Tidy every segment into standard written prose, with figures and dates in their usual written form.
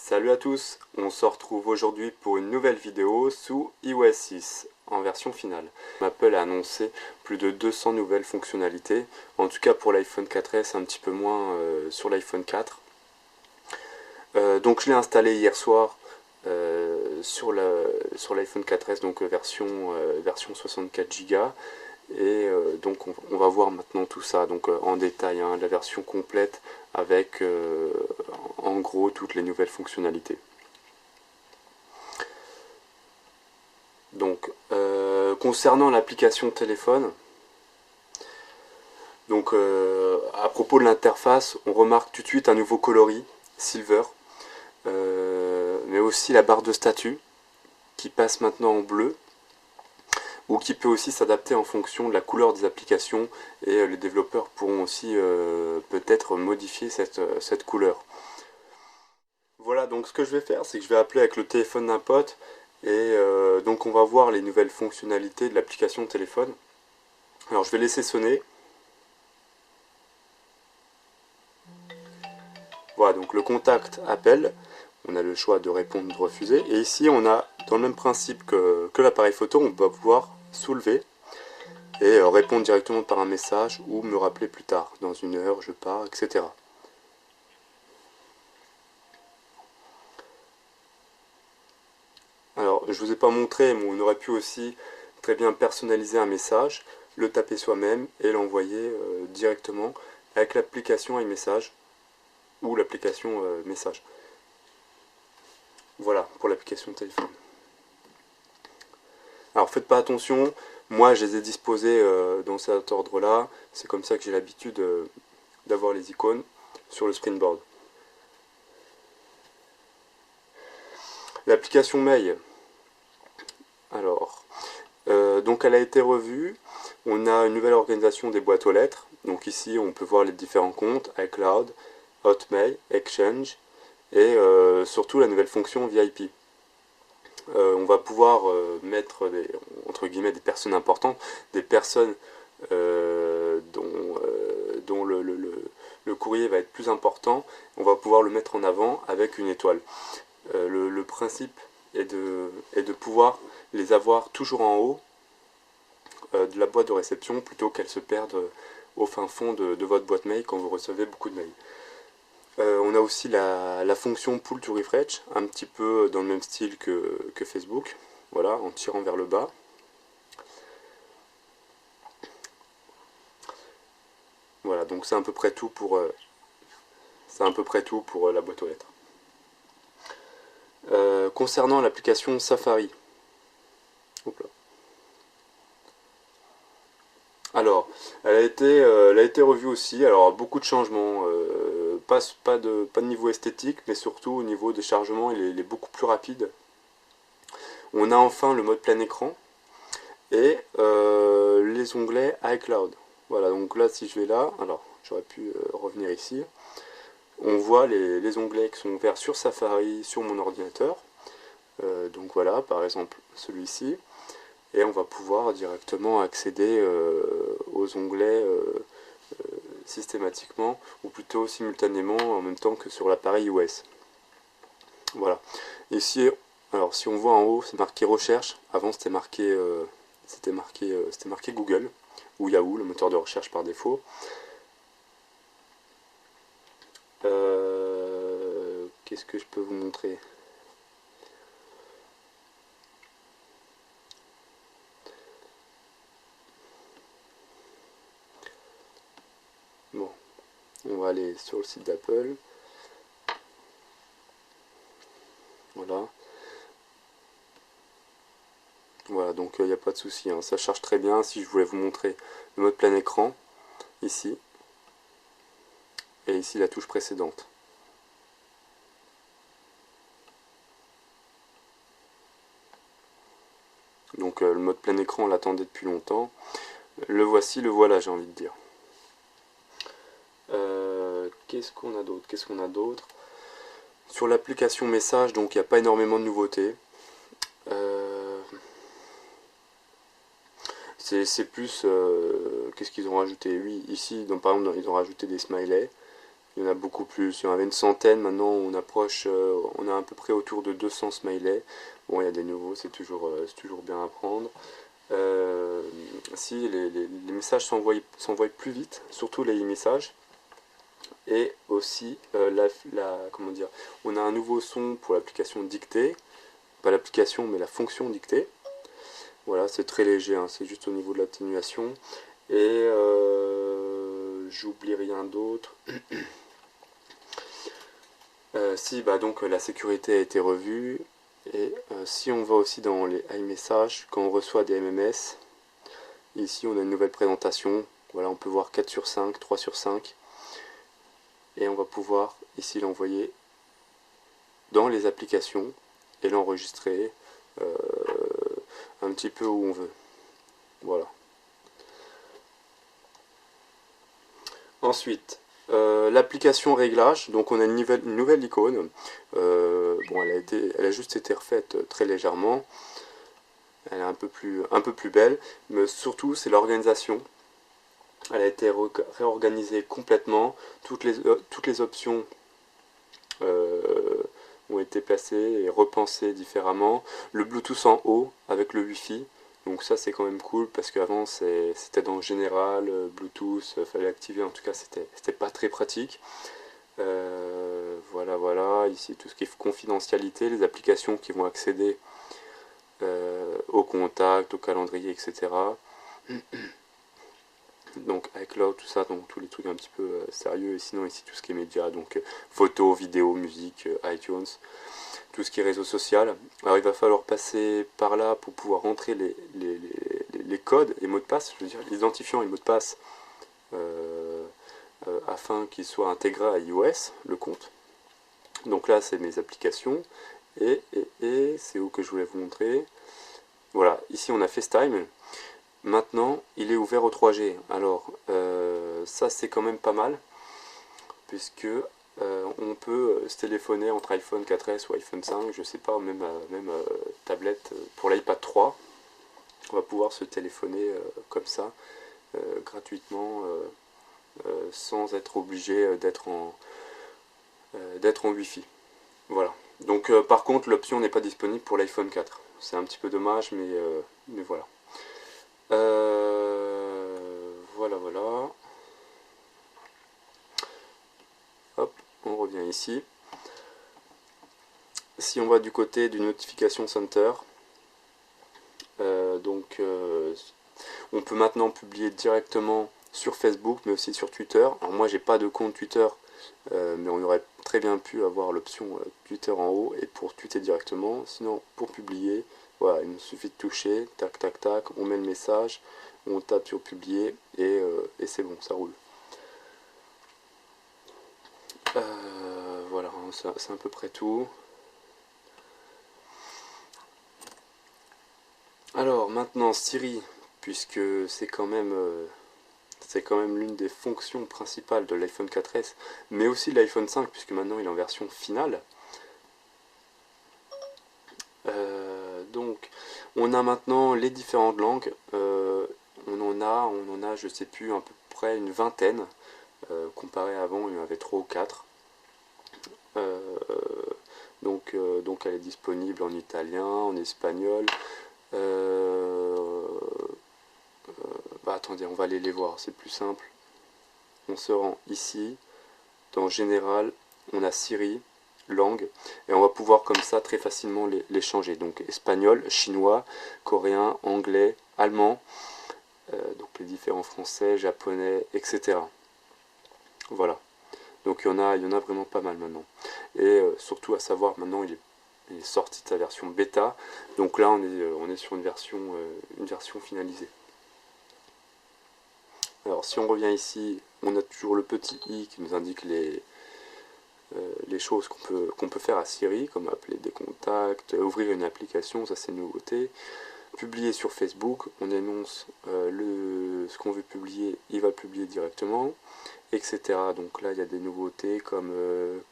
Salut à tous, on se retrouve aujourd'hui pour une nouvelle vidéo sous iOS 6 en version finale. Apple a annoncé plus de 200 nouvelles fonctionnalités, en tout cas pour l'iPhone 4S, un petit peu moins sur l'iPhone 4. Donc je l'ai installé hier soir sur l'iPhone 4S, donc version 64 Go. Et donc on va voir maintenant tout ça donc en détail, hein, la version complète avec en gros toutes les nouvelles fonctionnalités. Donc concernant l'application téléphone, donc à propos de l'interface, on remarque tout de suite un nouveau coloris silver, mais aussi la barre de statut qui passe maintenant en bleu, ou qui peut aussi s'adapter en fonction de la couleur des applications, et les développeurs pourront aussi peut-être modifier cette couleur. Voilà, donc ce que je vais faire, c'est que je vais appeler avec le téléphone d'un pote, et donc on va voir les nouvelles fonctionnalités de l'application téléphone. Alors je vais laisser sonner. Voilà, donc le contact appelle, on a le choix de répondre ou de refuser, et ici on a, dans le même principe que l'appareil photo, on va pouvoir soulever et répondre directement par un message ou me rappeler plus tard, dans une heure, je pars, etc. Alors, je ne vous ai pas montré, mais on aurait pu aussi très bien personnaliser un message, le taper soi-même et l'envoyer directement avec l'application iMessage ou l'application message. Voilà, pour l'application téléphone. Alors, faites pas attention, moi je les ai disposés dans cet ordre-là, c'est comme ça que j'ai l'habitude d'avoir les icônes sur le Springboard. L'application Mail, alors, donc elle a été revue, on a une nouvelle organisation des boîtes aux lettres, donc ici on peut voir les différents comptes, iCloud, Hotmail, Exchange, et surtout la nouvelle fonction VIP. On va pouvoir mettre entre guillemets des personnes importantes, des personnes dont le courrier va être plus important, on va pouvoir le mettre en avant avec une étoile. Le principe est de pouvoir les avoir toujours en haut de la boîte de réception plutôt qu'elles se perdent au fin fond de votre boîte mail quand vous recevez beaucoup de mails. On a aussi la fonction pull to refresh, un petit peu dans le même style que Facebook, voilà, en tirant vers le bas. Voilà, donc c'est à peu près tout pour la boîte aux lettres. Concernant l'application Safari, alors, elle a été revue aussi, alors beaucoup de changements, pas de niveau esthétique, mais surtout au niveau des chargements, il est beaucoup plus rapide. On a enfin le mode plein écran, et les onglets iCloud. Voilà, donc là si je vais là, alors j'aurais pu revenir ici, on voit les onglets qui sont ouverts sur Safari, sur mon ordinateur. Donc voilà, par exemple celui-ci. Et on va pouvoir directement accéder aux onglets systématiquement, ou plutôt simultanément en même temps que sur l'appareil iOS. Voilà. Ici, alors si on voit en haut, c'est marqué recherche. Avant c'était marqué Google ou Yahoo, le moteur de recherche par défaut. Qu'est-ce que je peux vous montrer ? Bon, on va aller sur le site d'Apple. Voilà. Voilà, donc il n'y a pas de souci, hein, ça charge très bien. Si je voulais vous montrer le mode plein écran, ici, et ici la touche précédente. Donc le mode plein écran, on l'attendait depuis longtemps. Le voici, le voilà, j'ai envie de dire. Qu'est-ce qu'on a d'autre Sur l'application message, donc il n'y a pas énormément de nouveautés. C'est plus... qu'est-ce qu'ils ont rajouté? Oui, ici, donc, par exemple, ils ont rajouté des smileys. Il y en a beaucoup plus, il y en avait une centaine, maintenant on approche, on a à peu près autour de 200 smileys. Bon, il y a des nouveaux, c'est toujours bien à prendre. Si les messages s'envoient plus vite, surtout les e-messages. Et aussi, comment dire, on a un nouveau son pour l'application dictée, pas l'application mais la fonction dictée. Voilà, c'est très léger, hein, c'est juste au niveau de l'atténuation. Et j'oublie rien d'autre. Si, bah donc la sécurité a été revue. Et si on va aussi dans les iMessages, quand on reçoit des MMS, ici on a une nouvelle présentation. Voilà, on peut voir 4 sur 5, 3 sur 5. Et on va pouvoir ici l'envoyer dans les applications et l'enregistrer un petit peu où on veut. Voilà. Ensuite, l'application réglage, donc on a une nouvelle icône. Bon, elle a juste été refaite très légèrement. Elle est un peu plus belle, mais surtout c'est l'organisation. Elle a été réorganisée complètement. Toutes les options ont été placées et repensées différemment. Le Bluetooth en haut avec le Wi-Fi. Donc ça c'est quand même cool parce qu'avant c'était dans le général, Bluetooth, fallait activer, en tout cas c'était pas très pratique. Voilà, ici tout ce qui est confidentialité, les applications qui vont accéder au contact, au calendrier, etc. Donc iCloud, tout ça, donc tous les trucs un petit peu sérieux, et sinon ici tout ce qui est médias, donc photos, vidéos, musique, iTunes, tout ce qui est réseau social. Alors il va falloir passer par là pour pouvoir rentrer les codes et mots de passe, je veux dire l'identifiant et mots de passe, afin qu'ils soient intégrés à iOS, le compte. Donc là c'est mes applications, et c'est où que je voulais vous montrer. Voilà, ici on a FaceTime. Maintenant, il est ouvert au 3G. Alors, ça c'est quand même pas mal, puisque on peut se téléphoner entre iPhone 4S ou iPhone 5, je sais pas, même tablette pour l'iPad 3. On va pouvoir se téléphoner comme ça, gratuitement, sans être obligé d'être en Wi-Fi. Voilà. Donc, par contre, l'option n'est pas disponible pour l'iPhone 4. C'est un petit peu dommage, mais voilà. Voilà. Hop, on revient ici. Si on va du côté du Notification Center, on peut maintenant publier directement sur Facebook, mais aussi sur Twitter. Alors moi, j'ai pas de compte Twitter, mais on aurait très bien pu avoir l'option Twitter en haut et pour tweeter directement. Sinon, pour publier, voilà, il nous suffit de toucher, tac, tac, tac, on met le message, on tape sur publier et c'est bon, ça roule. Voilà, c'est à peu près tout. Alors maintenant Siri, puisque c'est quand même l'une des fonctions principales de l'iPhone 4S, mais aussi de l'iPhone 5, puisque maintenant il est en version finale. Donc on a maintenant les différentes langues. On en a, je sais plus, à peu près une vingtaine. Comparé à avant, il y en avait 3 ou 4. Donc elle est disponible en italien, en espagnol. Attendez, on va aller les voir, c'est plus simple. On se rend ici, dans Général, on a Siri, langue, et on va pouvoir comme ça très facilement les changer. Donc espagnol, chinois, coréen, anglais, allemand, donc les différents français, japonais, etc. Voilà. Donc il y en a vraiment pas mal maintenant. Et surtout à savoir, maintenant il est sorti de sa version bêta, donc là on est sur une version finalisée. Alors si on revient ici, on a toujours le petit i qui nous indique les choses qu'on peut faire à Siri, comme appeler des contacts, ouvrir une application, ça c'est une nouveauté. Publier sur Facebook, on énonce ce qu'on veut publier, il va publier directement, etc. Donc là il y a des nouveautés comme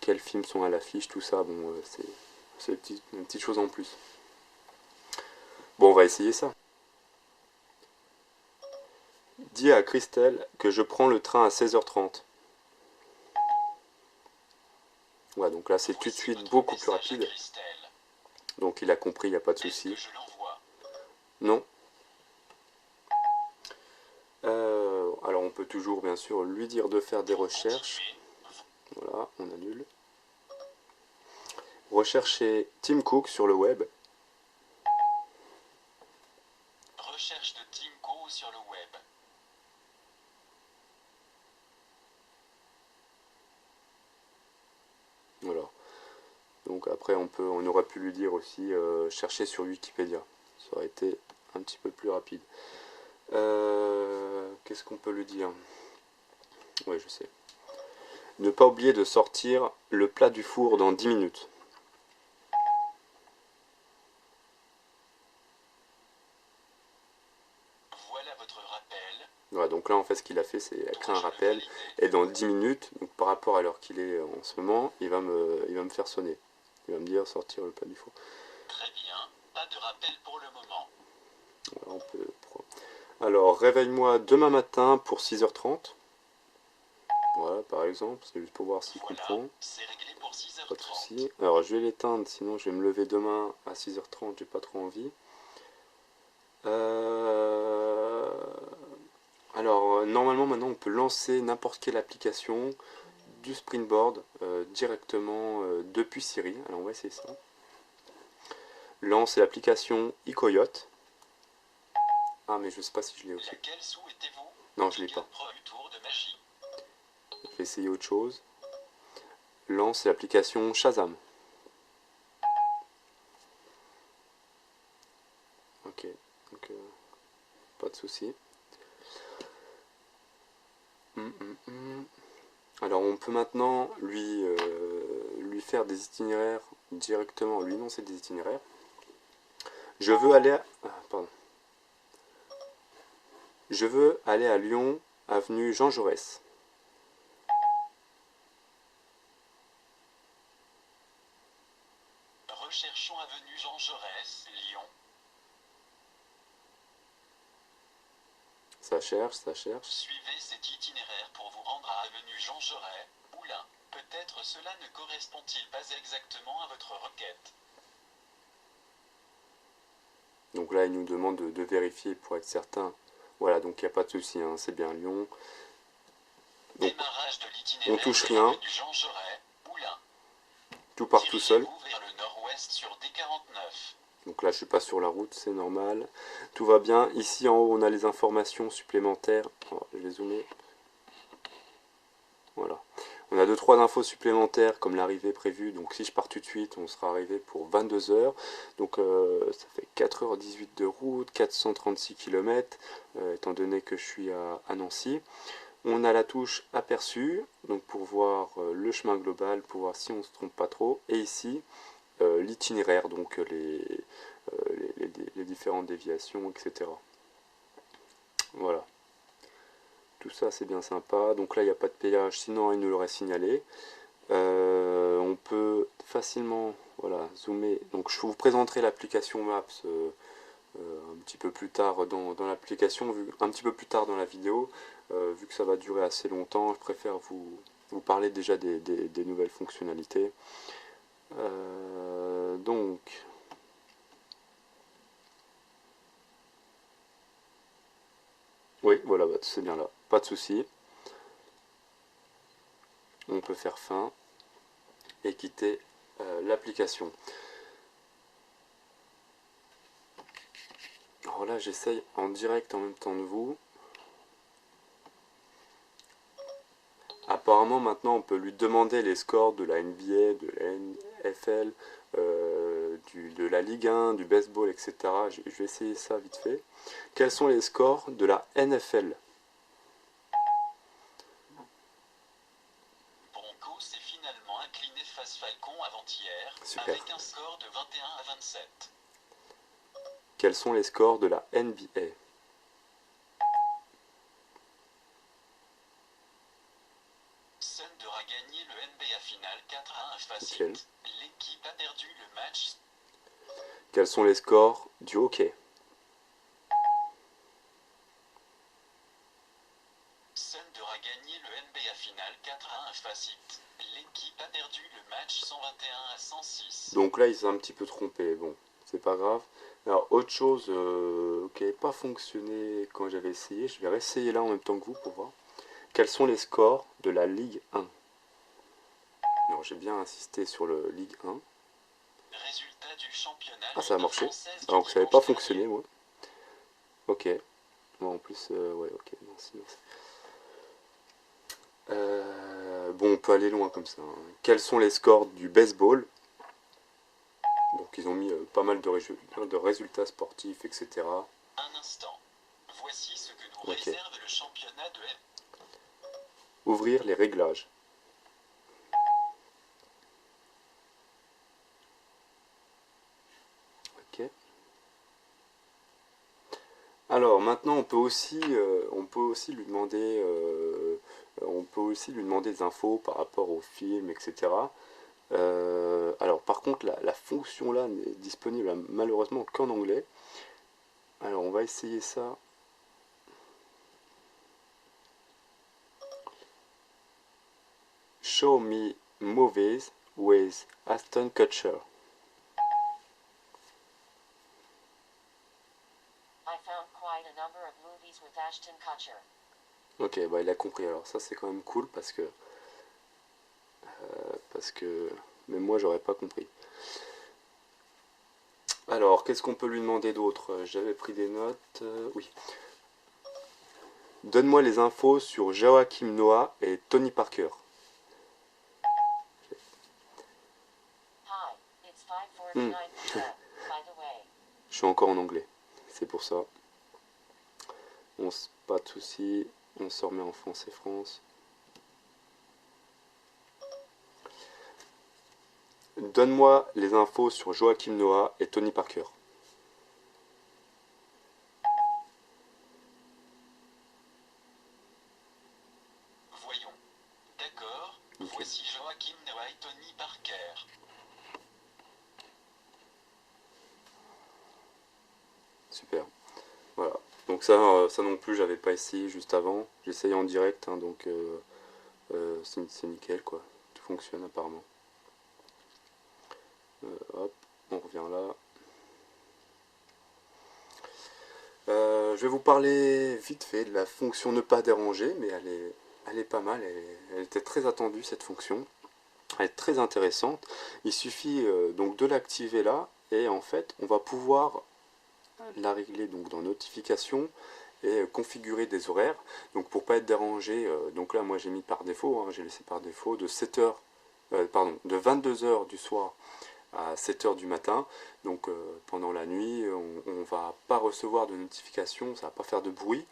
quels films sont à l'affiche, tout ça, bon c'est une petite chose en plus. Bon, on va essayer ça. Dis à Christelle que je prends le train à 16h30. Voilà, donc là c'est tout de suite beaucoup plus rapide. Donc il a compris, il n'y a pas de souci. Non. Alors on peut toujours bien sûr lui dire de faire des recherches. Voilà, on annule. Rechercher Tim Cook sur le web. Recherche de Tim Cook sur le web. Voilà. Donc après on aurait pu lui dire aussi chercher sur Wikipédia. Ça aurait été un petit peu plus rapide. Qu'est-ce qu'on peut lui dire? Oui, je sais. Ne pas oublier de sortir le plat du four dans 10 minutes. Voilà votre rappel. Voilà, donc là en fait ce qu'il a fait c'est créer un rappel et dans 10 minutes, donc par rapport à l'heure qu'il est en ce moment, il va me faire sonner. Il va me dire sortir le plat du four. Très bien, pas de rappel pour le moment. Voilà, alors réveille-moi demain matin pour 6h30. Voilà par exemple, c'est juste pour voir s'il comprend. C'est réglé pour 6h30. Pas de souci. Alors je vais l'éteindre, sinon je vais me lever demain à 6h30, j'ai pas trop envie. Alors normalement maintenant on peut lancer n'importe quelle application du Springboard directement depuis Siri. Alors on va essayer ça. Lance l'application iCoyote. Ah mais je sais pas si je l'ai aussi. Laquelle souhaitez-vous? Non je l'ai pas. Tour de magie. Je vais essayer autre chose. Lance l'application Shazam. Ok, donc pas de souci. Alors on peut maintenant lui faire des itinéraires directement, lui énoncer des itinéraires. Je veux aller à... pardon. Je veux aller à Lyon, avenue Jean Jaurès. Recherchons avenue Jean Jaurès, Lyon. Ça cherche, ça cherche. Suivez cet itinéraire pour vous rendre à avenue Jean Jaurès, Moulins. Peut-être cela ne correspond-il pas exactement à votre requête. Donc là, il nous demande de vérifier pour être certain. Voilà, donc il n'y a pas de souci, hein, c'est bien Lyon. Donc, démarrage de l'itinéraire on touche rien. avenue Jean Jaurès, Moulins. Tout part tout seul. Vers le nord-ouest sur D49. Donc là, je suis pas sur la route, c'est normal. Tout va bien. Ici en haut, on a les informations supplémentaires. Alors, je vais zoomer. Voilà. On a 2-3 infos supplémentaires comme l'arrivée prévue. Donc si je pars tout de suite, on sera arrivé pour 22h. Donc ça fait 4h18 de route, 436 km, étant donné que je suis à Nancy. On a la touche aperçu, donc pour voir le chemin global, pour voir si on ne se trompe pas trop. Et ici, l'itinéraire, donc les différentes déviations, etc. Voilà. Tout ça c'est bien sympa. Donc là il n'y a pas de péage, sinon il nous l'aurait signalé. On peut facilement voilà, zoomer. Donc je vous présenterai l'application Maps un petit peu plus tard dans l'application, un petit peu plus tard dans la vidéo. Vu que ça va durer assez longtemps, je préfère vous parler déjà des nouvelles fonctionnalités. Donc oui, voilà, bah, c'est bien là, pas de souci. On peut faire fin et quitter l'application. Alors là, j'essaye en direct en même temps de vous. Apparemment, maintenant, on peut lui demander les scores de la NBA, de la NFL, de la Ligue 1, du baseball, etc. Je vais essayer ça vite fait. Quels sont les scores de la NFL? Broncos s'est finalement incliné face Falcon avant-hier, Super. avec un score de 21-27. Quels sont les scores de la NBA? Thunder a gagné le NBA Final 4-1 face Nickel. Heat. L'équipe a perdu le match. Quels sont les scores du hockey? Thunder a gagné le NBA Final 4-1 face Heat. L'équipe a perdu le match 121 à 106. Donc là, il s'est un petit peu trompé. Bon, c'est pas grave. Alors, autre chose qui n'avait pas fonctionné quand j'avais essayé, je vais réessayer là en même temps que vous pour voir. Quels sont les scores de la Ligue 1? Alors, j'ai bien insisté sur le Ligue 1. Résultat du championnat. Ah, ça a Ligue marché. française Alors du que ça n'avait dimanche pas dernier. fonctionné, moi. Ok. Bon, en plus, ouais, ok. Merci, merci. Bon, on peut aller loin comme ça, hein. Quels sont les scores du baseball? Donc, ils ont mis pas mal de résultats sportifs, etc. Un instant. Voici ce que nous Ok. réserve le championnat de F. Ouvrir les réglages. Ok. Alors maintenant on peut aussi lui demander des infos par rapport au film, etc. Alors par contre la fonction là n'est disponible malheureusement qu'en anglais. Alors on va essayer ça. Show me movies with Aston Kutcher. I found quite a number of movies with Ashton Kutcher. Ok, bah il a compris. Alors ça c'est quand même cool parce que même moi j'aurais pas compris. Alors qu'est-ce qu'on peut lui demander d'autre? J'avais pris des notes. Oui. Donne-moi les infos sur Joachim Noah et Tony Parker. Hi, it's Hmm, 5:49 p.m. By the way, je suis encore en anglais. C'est pour ça. Pas de soucis. On se remet en français France. Donne-moi les infos sur Joachim Noah et Tony Parker. Voyons. D'accord. Nickel. Voici Joachim Noah et Tony Parker. Super. Voilà. Donc ça non plus, j'avais pas essayé juste avant. J'ai essayé en direct, hein, donc c'est nickel quoi. Tout fonctionne apparemment. Hop, on revient là. Je vais vous parler vite fait de la fonction ne pas déranger, mais elle est pas mal. Elle était très attendue cette fonction. Elle est très intéressante. Il suffit donc de l'activer là, et en fait, on va pouvoir la régler donc dans notification et configurer des horaires. Donc pour pas être dérangé, donc là moi j'ai mis par défaut, hein, j'ai laissé par défaut de 7h, pardon, de 22h du soir à 7h du matin. Donc pendant la nuit, on va pas recevoir de notifications, ça va pas faire de bruit.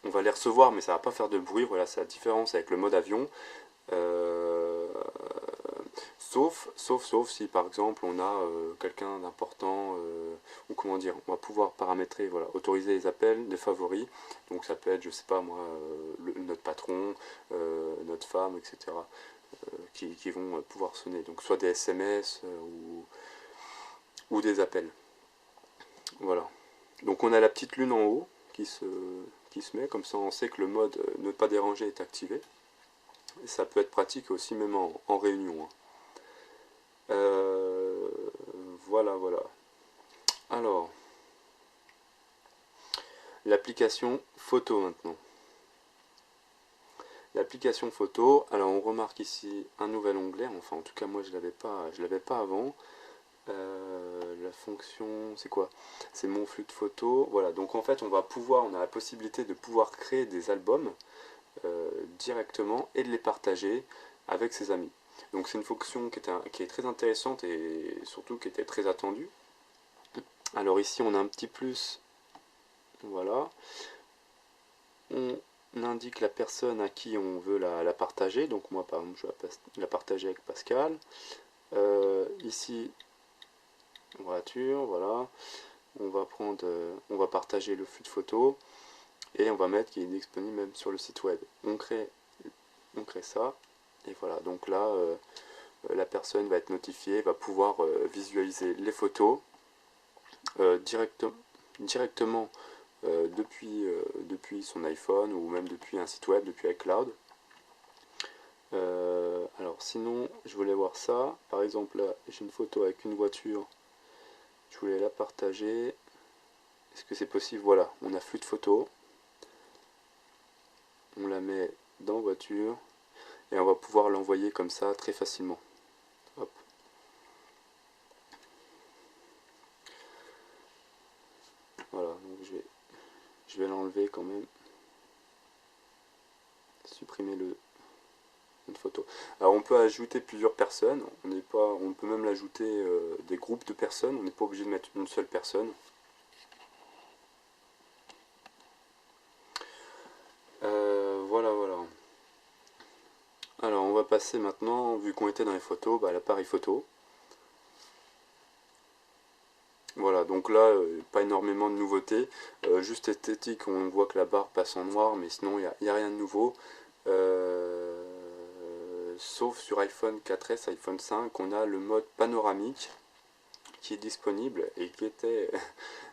On va les recevoir, mais ça va pas faire de bruit. Voilà, c'est la différence avec le mode avion. Euh, sauf si par exemple on a quelqu'un d'important, ou comment dire, on va pouvoir paramétrer, voilà, autoriser les appels des favoris. Donc ça peut être, je sais pas moi, notre patron, notre femme, etc. Qui vont pouvoir sonner. Donc soit des SMS ou des appels. Voilà. Donc on a la petite lune en haut qui se met, comme ça on sait que le mode ne pas déranger est activé. Et ça peut être pratique aussi même en réunion, hein. Euh, voilà, voilà. Alors, l'application photo maintenant. L'application photo, alors on remarque ici un nouvel onglet, enfin en tout cas moi je l'avais pas avant. La fonction, c'est quoi? C'est mon flux de photos. Voilà, donc en fait on a la possibilité de pouvoir créer des albums directement et de les partager avec ses amis. Donc c'est une fonction qui est très intéressante et surtout qui était très attendue. Alors ici on a un petit plus, voilà, on indique la personne à qui on veut la partager, donc moi par exemple je vais la partager avec Pascal. Ici voiture, voilà, on va partager le flux de photos et on va mettre qu'il est disponible même sur le site web. On crée ça et voilà, donc là la personne va être notifiée, va pouvoir visualiser les photos directement depuis son iPhone ou même depuis un site web, depuis iCloud. Alors sinon, je voulais voir ça. Par exemple, là, j'ai une photo avec une voiture. Je voulais la partager. Est-ce que c'est possible? Voilà, on a flux de photos. On la met dans voiture. Et on va pouvoir l'envoyer comme ça très facilement. Hop. Voilà, donc je vais l'enlever quand même. Supprimer une photo. Alors on peut ajouter plusieurs personnes, on peut même l'ajouter des groupes de personnes, on n'est pas obligé de mettre une seule personne. Voilà, voilà. Alors on va passer maintenant, vu qu'on était dans les photos, à l'appareil photo. Voilà, donc là, pas énormément de nouveautés, juste esthétique, on voit que la barre passe en noir, mais sinon il n'y a rien de nouveau. Sauf sur iPhone 4S, iPhone 5, on a le mode panoramique qui est disponible et qui était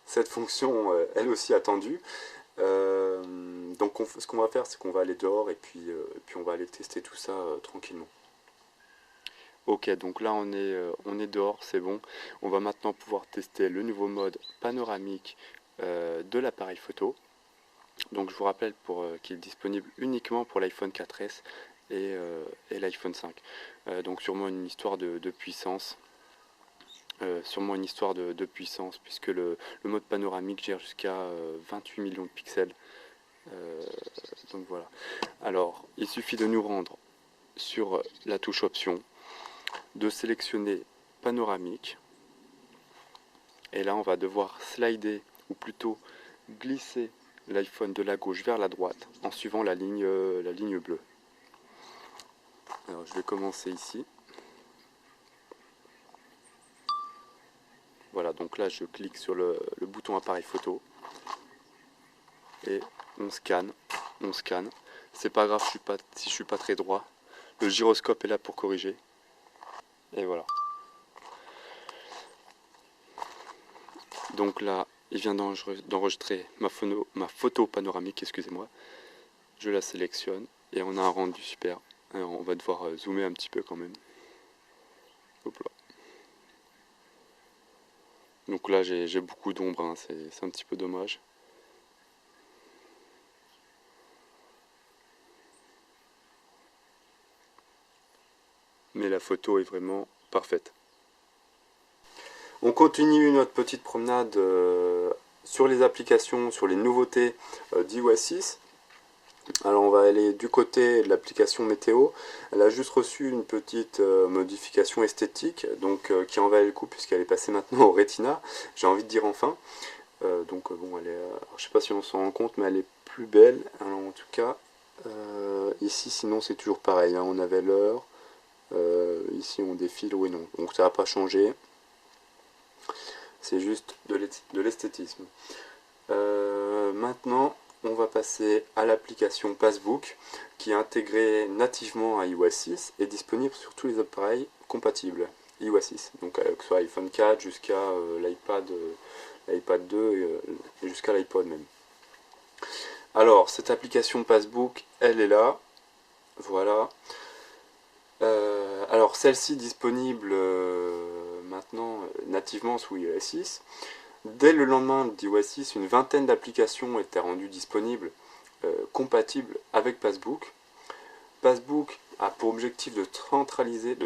cette fonction elle aussi attendue. Donc ce qu'on va faire, c'est qu'on va aller dehors et puis on va aller tester tout ça tranquillement. Ok, donc là on est dehors, c'est bon. On va maintenant pouvoir tester le nouveau mode panoramique de l'appareil photo. Donc je vous rappelle qu'il est disponible uniquement pour l'iPhone 4S et l'iPhone 5. Donc sûrement une histoire de puissance. Puisque le mode panoramique gère jusqu'à 28 millions de pixels. Donc voilà. Alors il suffit de nous rendre sur la touche option, de sélectionner panoramique. Et là on va devoir slider, ou plutôt glisser l'iPhone de la gauche vers la droite en suivant la ligne bleue. Alors je vais commencer ici. Voilà, donc là je clique sur le bouton appareil photo et on scanne. C'est pas grave si je suis pas très droit. Le gyroscope est là pour corriger. Et voilà. Donc là, il vient d'enregistrer ma photo panoramique, excusez-moi. Je la sélectionne et on a un rendu super. Alors on va devoir zoomer un petit peu quand même. Hop là. Donc là j'ai beaucoup d'ombre, hein, c'est un petit peu dommage. Mais la photo est vraiment parfaite. On continue notre petite promenade sur les applications, sur les nouveautés d'iOS 6. Alors on va aller du côté de l'application météo. Elle a juste reçu une petite modification esthétique, donc qui en valait le coup puisqu'elle est passée maintenant au Retina. J'ai envie de dire enfin. Donc bon, elle est, je sais pas si on s'en rend compte, mais elle est plus belle. Alors en tout cas, ici sinon c'est toujours pareil. Hein, on avait l'heure. Ici on défile, oui non. Donc ça n'a pas changé. C'est juste de l'esthétisme. Maintenant, on va passer à l'application Passbook qui est intégrée nativement à iOS 6 et disponible sur tous les appareils compatibles iOS 6. Donc que ce soit iPhone 4 jusqu'à l'iPad 2 et jusqu'à l'iPod même. Alors, cette application Passbook, elle est là. Voilà. Alors, celle-ci disponible maintenant nativement sous iOS 6. Dès le lendemain d'iOS 6, une vingtaine d'applications étaient rendues disponibles, compatibles avec Passbook. Passbook a pour objectif de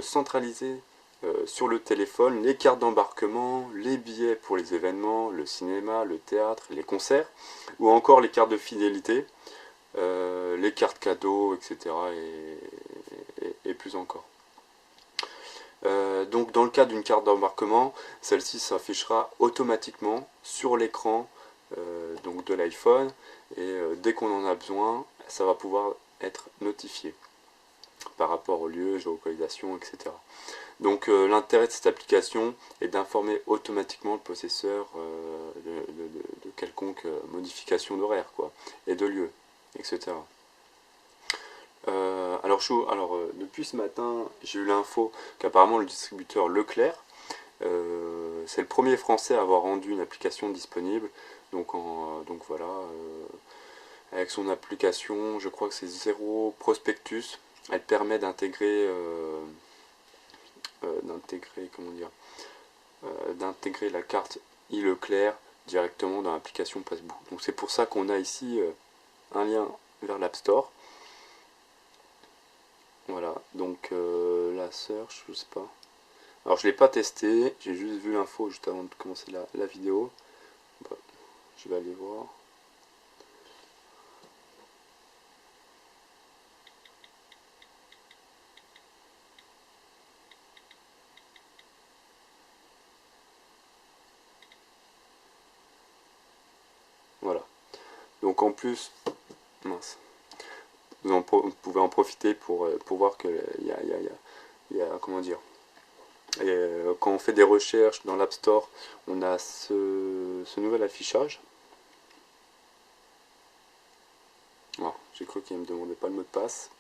centraliser sur le téléphone les cartes d'embarquement, les billets pour les événements, le cinéma, le théâtre, les concerts, ou encore les cartes de fidélité, les cartes cadeaux, etc. et plus encore. Donc dans le cas d'une carte d'embarquement, celle-ci s'affichera automatiquement sur l'écran donc de l'iPhone et dès qu'on en a besoin, ça va pouvoir être notifié par rapport au lieu, géolocalisation, etc. Donc l'intérêt de cette application est d'informer automatiquement le possesseur de quelconque modification d'horaire et de lieu, etc. Alors depuis ce matin, j'ai eu l'info qu'apparemment le distributeur Leclerc, c'est le premier français à avoir rendu une application disponible. Donc voilà, avec son application, je crois que c'est Zéro Prospectus. elle permet d'intégrer, comment dire, d'intégrer la carte e-Leclerc directement dans l'application Passbook. Donc c'est pour ça qu'on a ici un lien vers l'App Store. Voilà, donc la search, je sais pas. Alors je l'ai pas testé, j'ai juste vu l'info juste avant de commencer la vidéo. Bah, je vais aller voir. Voilà. Donc en plus, mince, vous pouvez en profiter pour voir que il y a, comment dire, quand on fait des recherches dans l'App Store, on a ce nouvel affichage. Oh, j'ai cru qu'il ne me demandait pas le mot de passe.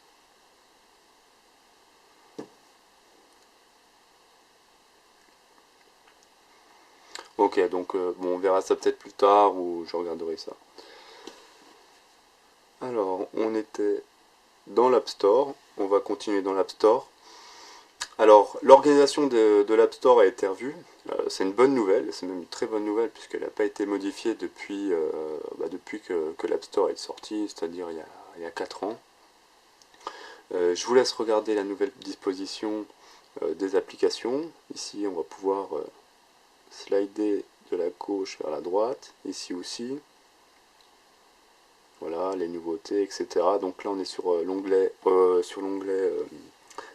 Ok, donc bon, on verra ça peut-être plus tard ou je regarderai ça. Alors, on était dans l'App Store, on va continuer dans l'App Store. Alors, l'organisation de l'App Store a été revue. C'est une bonne nouvelle, c'est même une très bonne nouvelle puisqu'elle n'a pas été modifiée depuis, depuis que l'App Store est sorti, c'est-à-dire il y a 4 ans. Je vous laisse regarder la nouvelle disposition des applications. Ici, on va pouvoir slider de la gauche vers la droite, ici aussi. Voilà, les nouveautés, etc. Donc là, on est sur l'onglet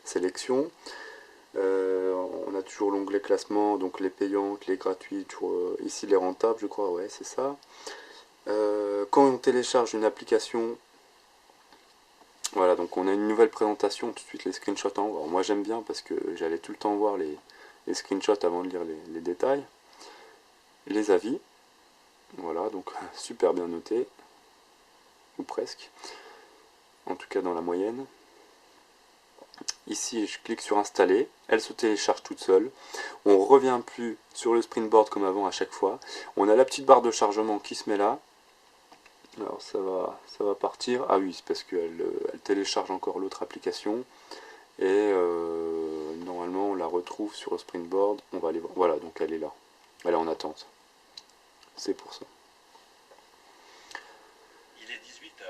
sélection. On a toujours l'onglet classement, donc les payantes, les gratuites, ici les rentables, je crois, ouais, c'est ça. Quand on télécharge une application, voilà, donc on a une nouvelle présentation, tout de suite les screenshots en haut. Alors moi j'aime bien parce que j'allais tout le temps voir les screenshots avant de lire les détails. Les avis, voilà, donc super bien noté, ou presque, en tout cas dans la moyenne. Ici, je clique sur installer, elle se télécharge toute seule. On ne revient plus sur le Springboard comme avant à chaque fois. On a la petite barre de chargement qui se met là. Alors ça va partir. Ah oui, c'est parce qu'elle elle télécharge encore l'autre application. Et normalement, on la retrouve sur le Springboard. On va aller voir. Voilà, donc elle est là. Elle est en attente. C'est pour ça. Il est 18h.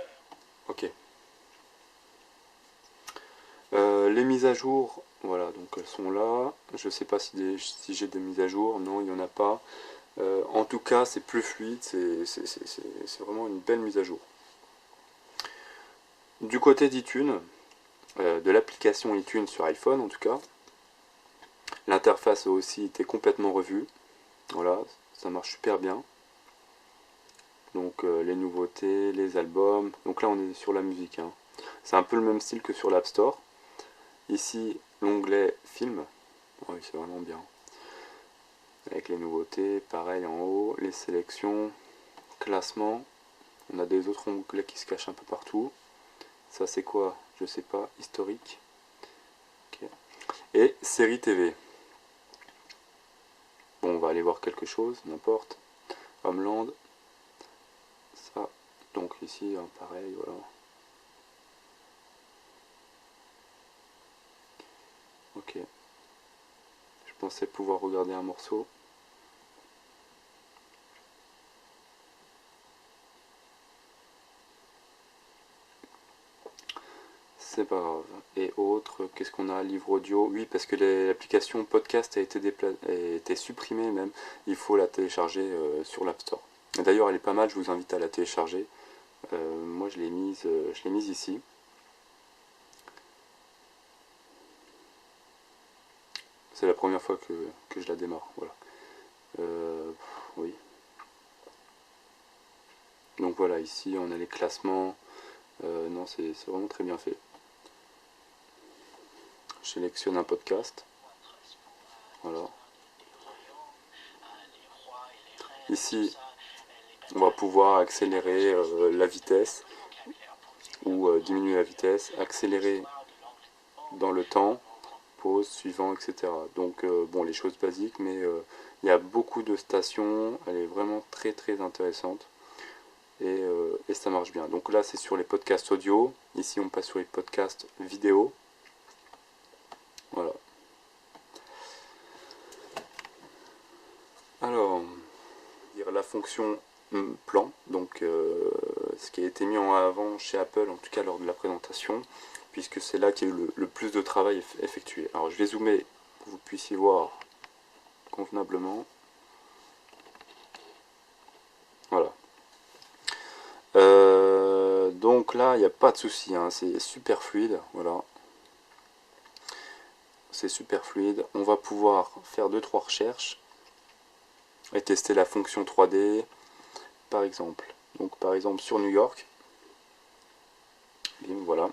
Ok. Les mises à jour, voilà, donc elles sont là. Je sais pas si j'ai des mises à jour. Non, il n'y en a pas. En tout cas, c'est plus fluide. C'est vraiment une belle mise à jour. Du côté d'iTunes, de l'application iTunes sur iPhone en tout cas, l'interface a aussi été complètement revue. Voilà, ça marche super bien. Donc les nouveautés, les albums. Donc là, on est sur la musique, hein. C'est un peu le même style que sur l'App Store. Ici, l'onglet film. Oui, c'est vraiment bien. Avec les nouveautés, pareil en haut, les sélections, classement. On a des autres onglets qui se cachent un peu partout. Ça c'est quoi? Je sais pas, historique. Okay. Et série TV. Bon, on va aller voir quelque chose, n'importe. Homeland. Ça. Donc ici, hein, pareil, voilà. Ok. Je pensais pouvoir regarder un morceau. C'est pas grave. Et autre, qu'est-ce qu'on a? Livre audio. Oui, parce que l'application podcast a été supprimée même. Il faut la télécharger sur l'App Store. D'ailleurs, elle est pas mal, je vous invite à la télécharger. Moi, je l'ai mise ici. C'est la première fois que je la démarre. Voilà. Oui. Donc voilà, ici, on a les classements. Non, c'est vraiment très bien fait. Je sélectionne un podcast. Voilà. Ici, on va pouvoir accélérer la vitesse ou diminuer la vitesse, accélérer dans le temps, pause, suivant, etc. Donc bon, les choses basiques, mais il y a beaucoup de stations, elle est vraiment très très intéressante. et ça marche bien. Donc là c'est sur les podcasts audio, ici on passe sur les podcasts vidéo. Voilà. Alors, la fonction plan, donc ce qui a été mis en avant chez Apple, en tout cas lors de la présentation, puisque c'est là qu'il y a eu le plus de travail effectué. Alors je vais zoomer pour que vous puissiez voir convenablement. Voilà. Donc là, il n'y a pas de souci, hein, c'est super fluide. Voilà. C'est super fluide. On va pouvoir faire 2-3 recherches et tester la fonction 3D, par exemple. Donc par exemple sur New York. Bim, voilà.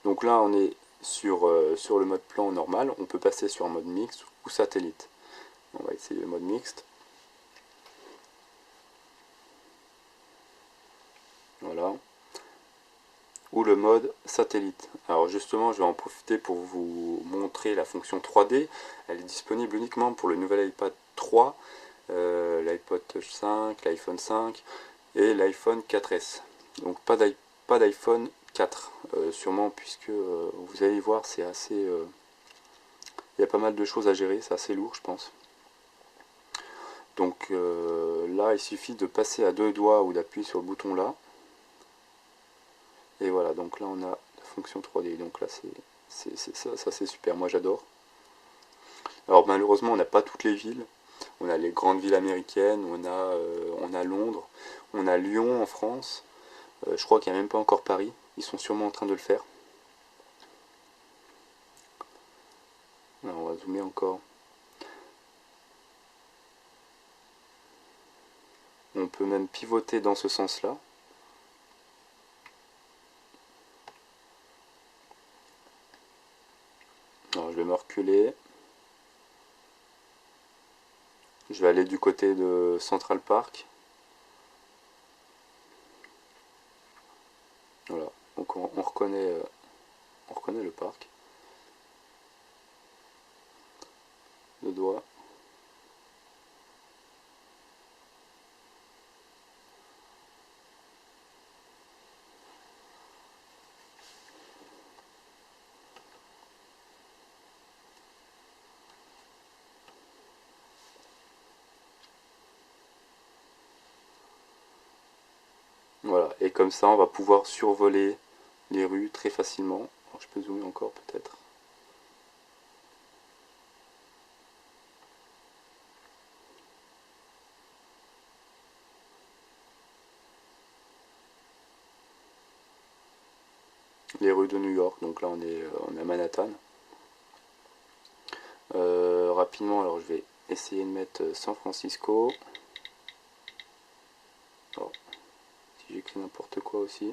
Donc là, on est sur le mode plan normal. On peut passer sur un mode mixte ou satellite. On va essayer le mode mixte. Voilà. Ou le mode satellite. Alors justement, je vais en profiter pour vous montrer la fonction 3D. Elle est disponible uniquement pour le nouvel iPad 3, l'iPod Touch 5, l'iPhone 5 et l'iPhone 4S. Donc pas d'iPhone 4, sûrement, puisque vous allez voir, c'est assez... il y a pas mal de choses à gérer, c'est assez lourd, je pense. Donc là, il suffit de passer à 2 doigts ou d'appuyer sur le bouton là. Et voilà, donc là on a la fonction 3D, donc là ça c'est super, moi j'adore. Alors malheureusement on n'a pas toutes les villes, on a les grandes villes américaines, on a Londres, on a Lyon en France, je crois qu'il n'y a même pas encore Paris, ils sont sûrement en train de le faire. Alors on va zoomer encore. On peut même pivoter dans ce sens-là. Alors je vais me reculer. Je vais aller du côté de Central Park. Voilà, donc on reconnaît le parc. 2 doigts. Voilà, et comme ça on va pouvoir survoler les rues très facilement. Alors, je peux zoomer encore peut-être. Les rues de New York, donc là on est à Manhattan. Rapidement, alors je vais essayer de mettre San Francisco. Alors, si j'écris n'importe quoi aussi.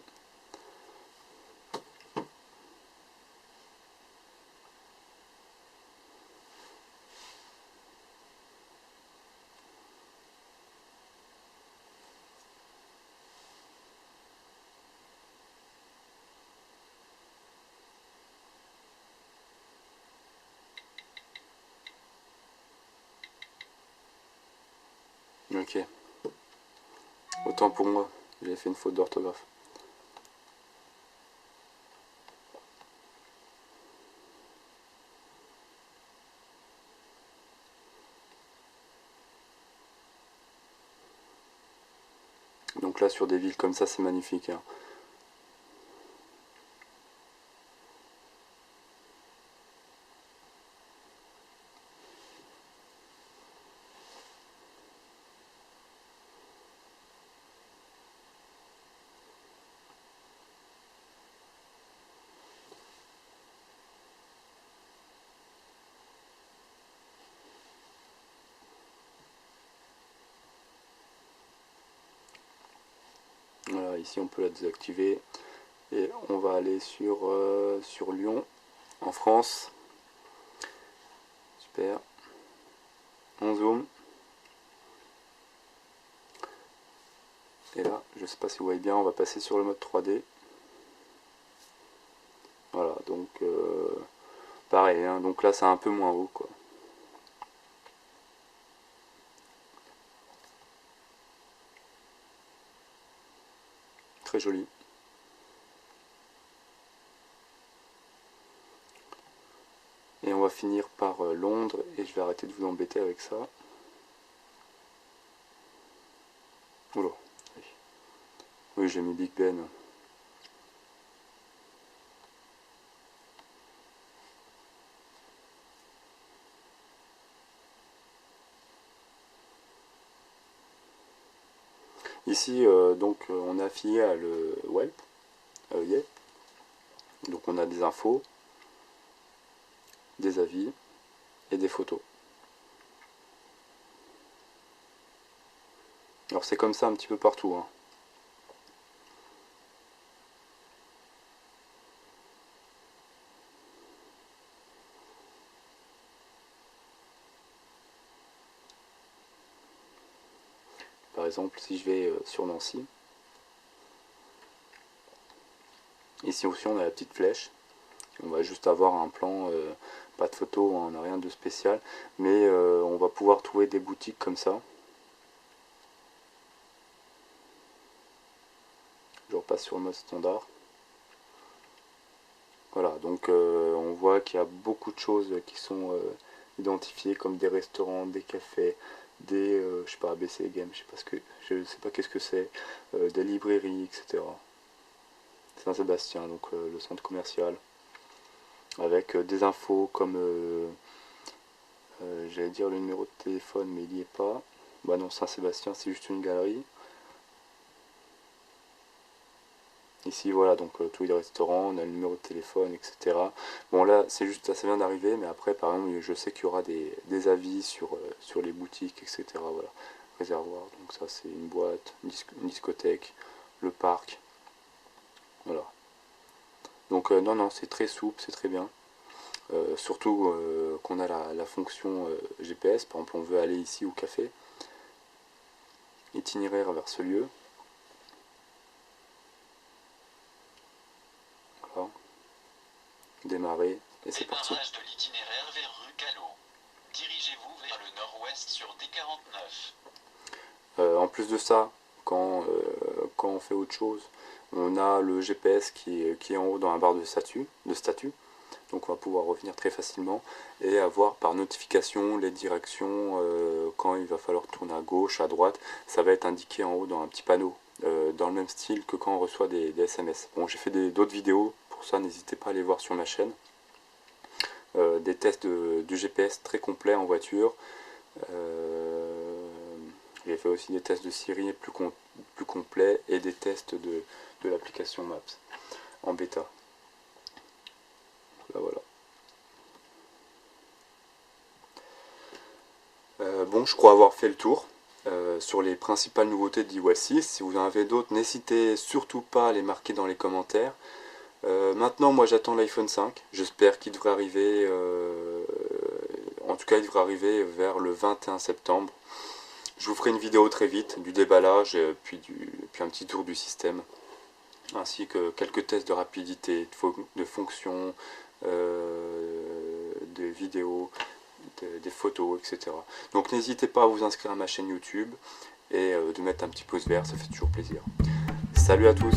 Ok. Autant pour moi, j'ai fait une faute d'orthographe. Donc là sur des villes comme ça c'est magnifique, hein. Voilà, ici on peut la désactiver. Et on va aller sur Lyon, en France. Super. On zoom. Et là, je sais pas si vous voyez bien, on va passer sur le mode 3D. Voilà, donc pareil, hein, donc là c'est un peu moins haut quoi. très joli. Et on va finir par Londres, et je vais arrêter de vous embêter avec ça. Oula. Oui, j'ai mis Big Ben. Ici, on a affilié à le web, yeah. Donc on a des infos, des avis et des photos. Alors c'est comme ça un petit peu partout, hein. Par exemple, si je vais sur Nancy, ici aussi on a la petite flèche. On va juste avoir un plan, pas de photo, hein, on n'a rien de spécial, mais on va pouvoir trouver des boutiques comme ça. Je repasse sur le mode standard. Voilà, donc on voit qu'il y a beaucoup de choses qui sont identifiées comme des restaurants, des cafés, des, je sais pas, ABC Game, je sais pas qu'est-ce que c'est, des librairies, etc. Saint-Sébastien, donc le centre commercial, avec des infos comme, j'allais dire le numéro de téléphone, mais il n'y est pas. Bah non, Saint-Sébastien, c'est juste une galerie. Ici, voilà, donc tous les restaurants, on a le numéro de téléphone, etc. Bon, là, c'est juste, ça vient d'arriver, mais après, par exemple, je sais qu'il y aura des avis sur les boutiques, etc. Voilà, réservoir, donc ça, c'est une boîte, une discothèque, le parc. Voilà. Donc, non, c'est très souple, c'est très bien. Surtout qu'on a la fonction GPS, par exemple, on veut aller ici au café, itinéraire vers ce lieu. Voilà. Démarrer, et c'est parti. Démarrage de l'itinéraire vers rue Callot. Dirigez-vous vers le nord-ouest sur D49. En plus de ça, quand on fait autre chose, on a le GPS qui est en haut dans la barre de statut. Donc on va pouvoir revenir très facilement et avoir par notification les directions quand il va falloir tourner à gauche, à droite. Ça va être indiqué en haut dans un petit panneau, dans le même style que quand on reçoit des SMS. Bon, j'ai fait d'autres vidéos, pour ça n'hésitez pas à les voir sur ma chaîne. Des tests du GPS très complets en voiture. J'ai fait aussi des tests de Siri plus complets et des tests de l'application Maps en bêta. Là, voilà. Bon, je crois avoir fait le tour sur les principales nouveautés d'iOS 6. Si vous en avez d'autres, n'hésitez surtout pas à les marquer dans les commentaires. Maintenant, moi j'attends l'iPhone 5. J'espère qu'il devrait arriver, en tout cas il devrait arriver vers le 21 septembre. Je vous ferai une vidéo très vite du déballage, puis un petit tour du système, ainsi que quelques tests de rapidité, de fonction, de vidéos, des photos, etc. Donc n'hésitez pas à vous inscrire à ma chaîne YouTube et de mettre un petit pouce vert, ça fait toujours plaisir. Salut à tous!